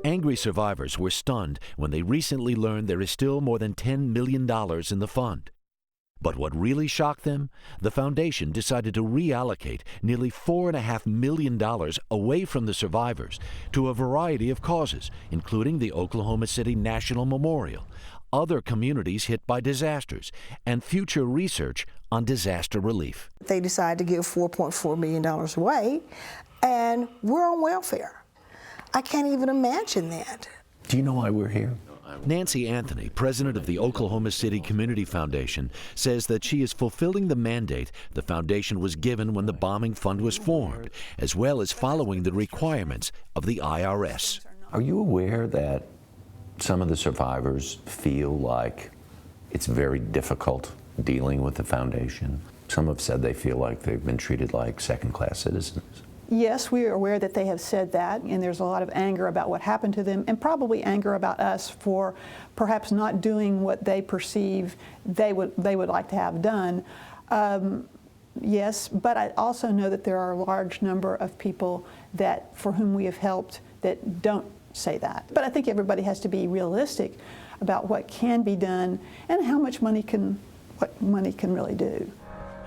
Angry survivors were stunned when they recently learned there is still more than $10 million in the fund. But what really shocked them? The foundation decided to reallocate nearly $4.5 million away from the survivors to a variety of causes, including the Oklahoma City National Memorial, other communities hit by disasters, and future research on disaster relief. They decided to give $4.4 million away, and we're on welfare. I can't even imagine that. Do you know why we're here? Nancy Anthony, president of the Oklahoma City Community Foundation, says that she is fulfilling the mandate the foundation was given when the bombing fund was formed, as well as following the requirements of the IRS. Are you aware that some of the survivors feel like it's very difficult dealing with the foundation? Some have said they feel like they've been treated like second-class citizens. Yes, we are aware that they have said that, and there's a lot of anger about what happened to them, and probably anger about us for perhaps not doing what they perceive they would like to have done. Yes, but I also know that there are a large number of people for whom we have helped that don't say that. But I think everybody has to be realistic about what can be done and how much money what money can really do.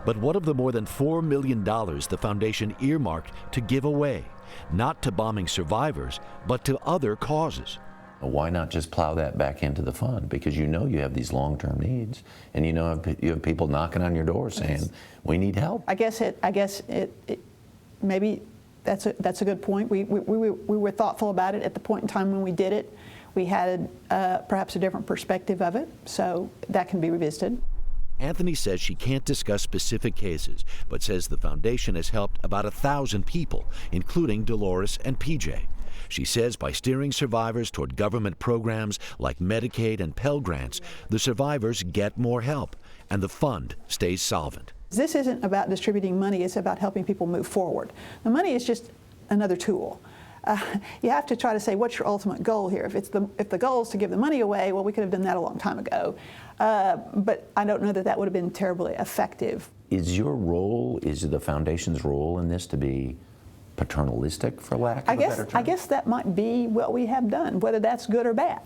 But what of the more than $4 million the foundation earmarked to give away, not to bombing survivors, but to other causes? Why not just plow that back into the fund? Because you know you have these long-term needs, and you know you have people knocking on your door saying, we need help. I guess maybe that's a good point. We were thoughtful about it at the point in time when we did it. We had perhaps a different perspective of it, so that can be revisited. Anthony says she can't discuss specific cases, but says the foundation has helped about 1,000 people, including Dolores and PJ. She says by steering survivors toward government programs like Medicaid and Pell Grants, the survivors get more help, and the fund stays solvent. This isn't about distributing money, it's about helping people move forward. The money is just another tool. You have to try to say, what's your ultimate goal here? If the goal is to give the money away, well, we could have done that a long time ago. But I don't know that would have been terribly effective. Is the foundation's role in this to be paternalistic, for lack of a better term? I guess that might be what we have done, whether that's good or bad.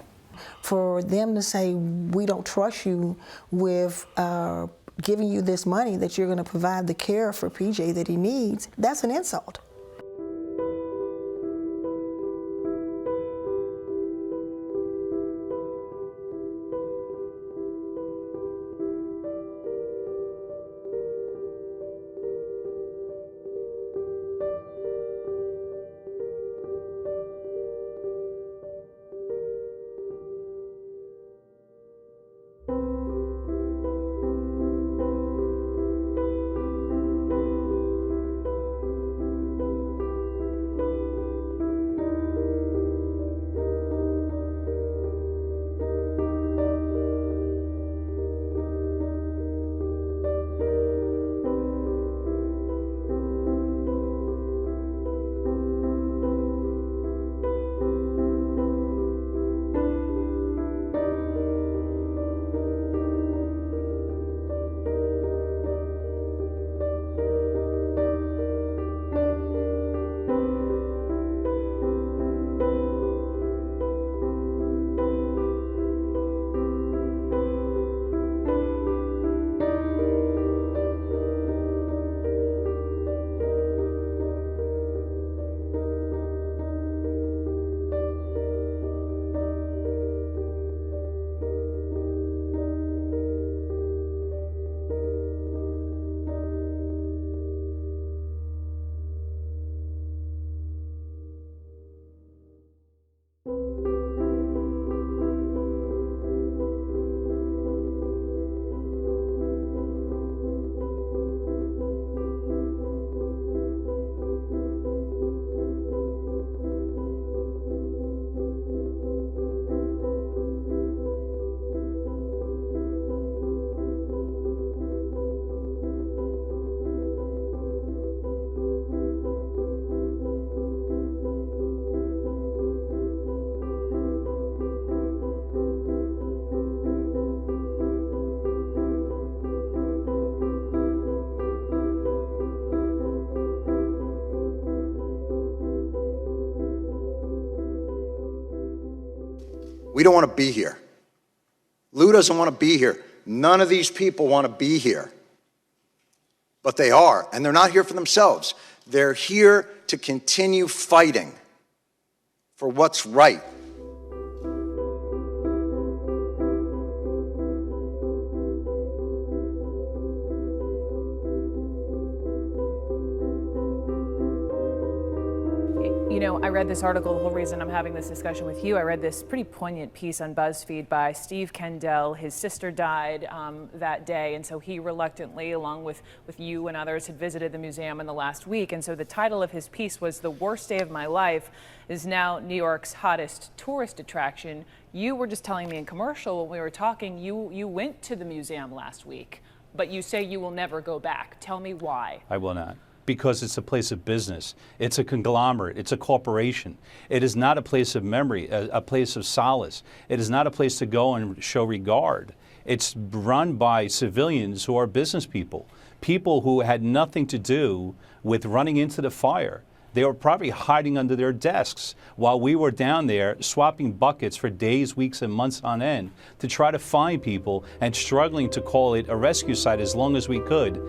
For them to say, we don't trust you with giving you this money that you're going to provide the care for PJ that he needs, that's an insult. We don't want to be here. Lou doesn't want to be here. None of these people want to be here. But they are, and they're not here for themselves. They're here to continue fighting for what's right. You know, I read this article, the whole reason I'm having this discussion with you, I read this pretty poignant piece on BuzzFeed by Steve Kendall. His sister died that day, and so he reluctantly, along with you and others, had visited the museum in the last week. And so the title of his piece was "The Worst Day of My Life is Now New York's Hottest Tourist Attraction." You were just telling me in commercial when we were talking, you went to the museum last week, but you say you will never go back. Tell me why. I will not. Because it's a place of business. It's a conglomerate. It's a corporation. It is not a place of memory, a place of solace. It is not a place to go and show regard. It's run by civilians who are business people, people who had nothing to do with running into the fire. They were probably hiding under their desks while we were down there swapping buckets for days, weeks, and months on end to try to find people and struggling to call it a rescue site as long as we could.